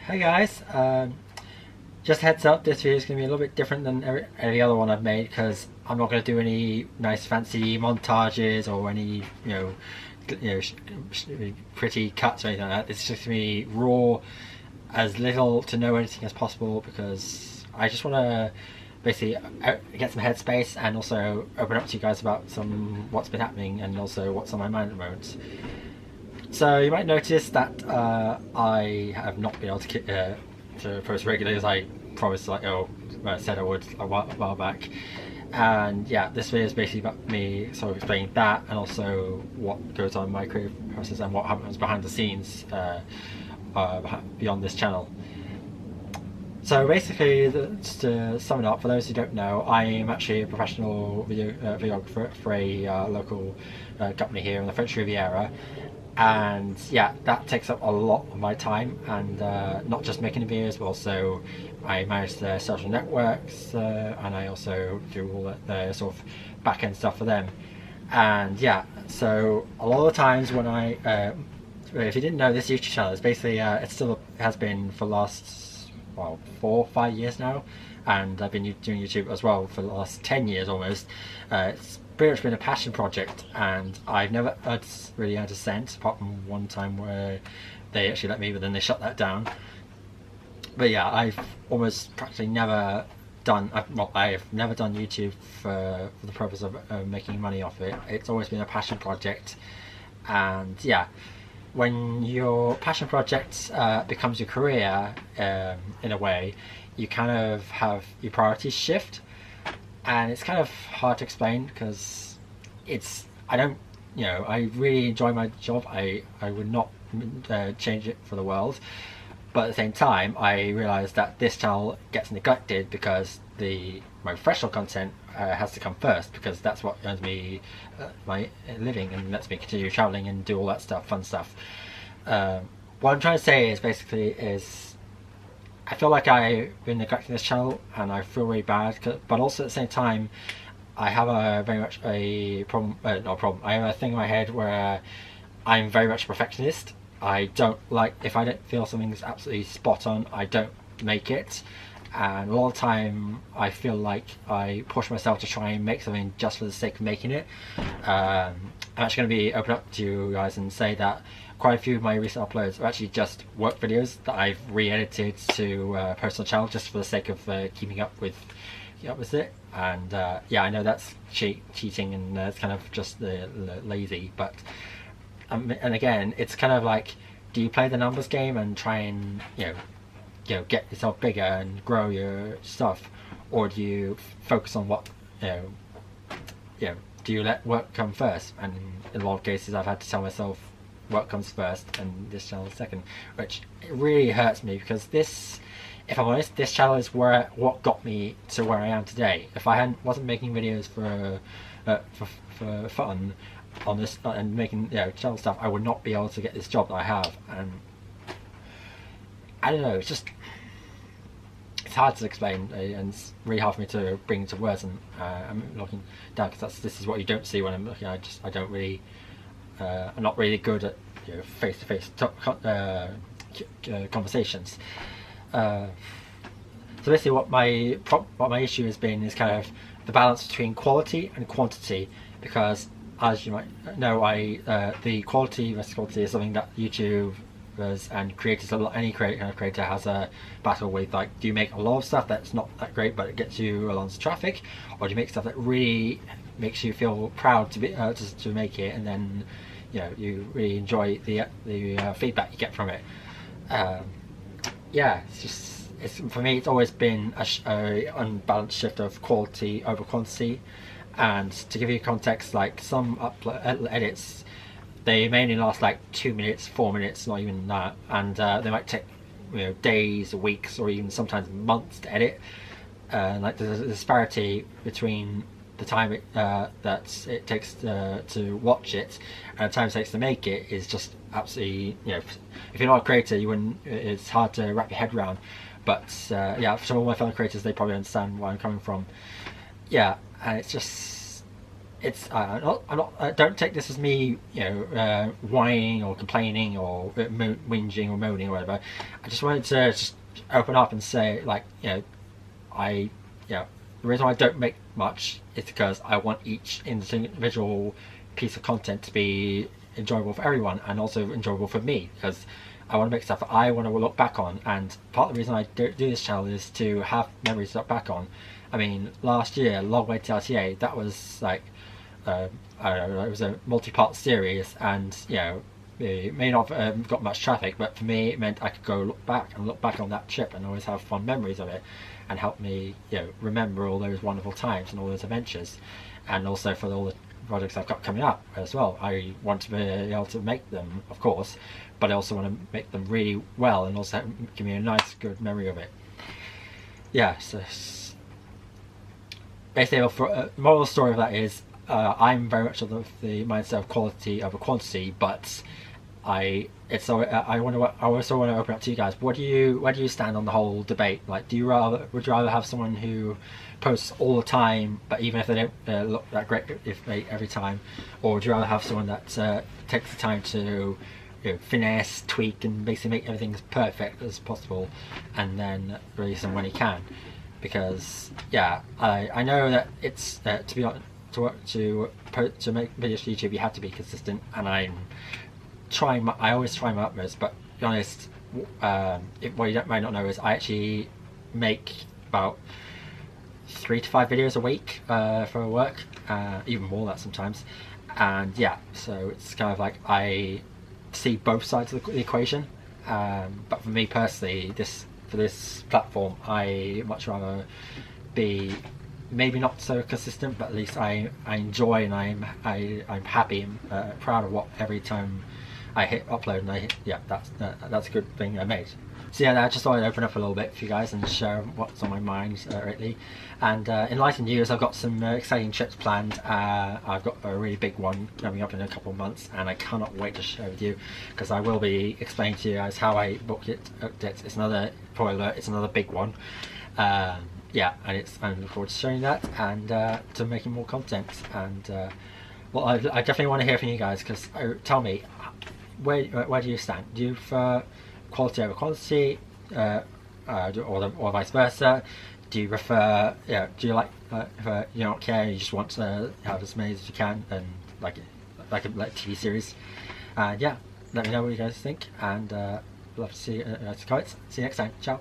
Hi guys, just heads up, this video is going to be a little bit different than every other one I've made because I'm not going to do any nice fancy montages or any pretty cuts or anything like that. It's just going to be raw, as little to no editing as possible, because I just want to basically get some headspace and also open up to you guys about what's been happening and also what's on my mind at the moment. So you might notice that I have not been able to post regularly as I promised, I said I would a while back. And yeah, this video is basically about me sort of explaining that and also what goes on in my creative process and what happens behind the scenes beyond this channel. So basically, just to sum it up, for those who don't know, I am actually a professional videographer for a local company here in the French Riviera. And yeah, that takes up a lot of my time, and not just making videos, but also I manage the social networks, and I also do all the sort of back end stuff for them. And yeah, so a lot of the times when if you didn't know, this YouTube channel is basically it still has been for the last 4 or 5 years now, and I've been doing YouTube as well for the last 10 years almost. It's pretty much been a passion project, and I've never really earned a cent, apart from one time where they actually let me, but then they shut that down. But yeah, I've almost practically never done, I've never done YouTube for the purpose of making money off it. It's always been a passion project. And yeah, when your passion project becomes your career, in a way, you kind of have your priorities shift. And it's kind of hard to explain because I really enjoy my job. I would not change it for the world. But at the same time, I realise that this channel gets neglected because my professional content has to come first, because that's what earns me my living and lets me continue travelling and do all that stuff, fun stuff. What I'm trying to say is I feel like I've been neglecting this channel, and I feel really bad. But also at the same time, I have very much a problem. Not a problem. I have a thing in my head where I'm very much a perfectionist. I don't like, if I don't feel something's absolutely spot on, I don't make it. And a lot of the time, I feel like I push myself to try and make something just for the sake of making it. I'm actually going to be open up to you guys and say that quite a few of my recent uploads are actually just work videos that I've re-edited to post on the channel just for the sake of keeping up with it. And yeah, I know that's cheating, and it's kind of just lazy, but and again, it's kind of like, do you play the numbers game and try and get yourself bigger and grow your stuff, or do you focus on what do you let work come first? And in a lot of cases, I've had to tell myself work comes first and this channel second, which it really hurts me, because if I'm honest, this channel is what got me to where I am today. If I wasn't making videos for fun on this and making channel stuff, I would not be able to get this job that I have. And I don't know, it's hard to explain, and it's really hard for me to bring to words. And I'm looking down because this is what you don't see when I'm looking. I don't really. I'm not really good at face-to-face conversations. So basically, what my issue has been is kind of the balance between quality and quantity, because as you might know, the quality versus quantity is something that YouTubers and creators, any kind of creator, has a battle with. Like, do you make a lot of stuff that's not that great but it gets you a lot of traffic, or do you make stuff that really makes you feel proud to make it, and then you really enjoy the feedback you get from it? Yeah, for me, it's always been a unbalanced shift of quality over quantity. And to give you context, like some edits, they mainly last like 2 minutes, 4 minutes, not even that, and they might take days, weeks, or even sometimes months to edit. Like there's a disparity between the time that it takes to watch it and the time it takes to make it is just absolutely, if you're not a creator, it's hard to wrap your head around. But yeah, for all my fellow creators, they probably understand where I'm coming from. Yeah, and it's just, it's don't take this as me, whining or complaining or whinging or moaning or whatever. I just wanted to just open up and say, like, I, the reason why I don't make much is because I want each individual piece of content to be enjoyable for everyone and also enjoyable for me, because I want to make stuff that I want to look back on. And part of the reason I do this channel is to have memories to look back on. I mean, last year, Long Way to LTA, that was like, I don't know, it was a multi-part series, and it may not have got much traffic, but for me it meant I could go look back on that trip and always have fond memories of it, and help me remember all those wonderful times and all those adventures. And also for all the projects I've got coming up as well, I want to be able to make them, of course, but I also want to make them really well and also give me a nice good memory of it. So basically, the moral story of that is, I'm very much of the mindset of quality over quantity, but I also want to open up to you guys. Where do you stand on the whole debate? Like, would you rather have someone who posts all the time, but even if they don't look that great every time, or would you rather have someone that takes the time to finesse, tweak, and basically make everything as perfect as possible, and then release them when he can? Because I know that it's to be honest, to make videos for YouTube, you have to be consistent, and I always try my utmost. But to be honest, what you might not know is I actually make about 3 to 5 videos a week for work, even more than that sometimes. And so it's kind of like I see both sides of the equation. But for me personally, for this platform, I much rather be maybe not so consistent, but at least I enjoy, and I'm happy and proud of what every time I hit upload, and that's a good thing I made. So I just thought I'd open up a little bit for you guys and share what's on my mind lately. And in lighter news, I've got some exciting trips planned. I've got a really big one coming up in a couple of months, and I cannot wait to share with you, because I will be explaining to you guys how I booked it. It's another spoiler, it's another big one. And I look forward to sharing that and to making more content. And well, I definitely want to hear from you guys, because tell me, where do you stand? Do you prefer quality over quantity, or vice versa? Do you prefer, do you like, if you don't care, you just want to have as many as you can, and like a TV series? And let me know what you guys think, and love to see you in the comments. See you next time. Ciao.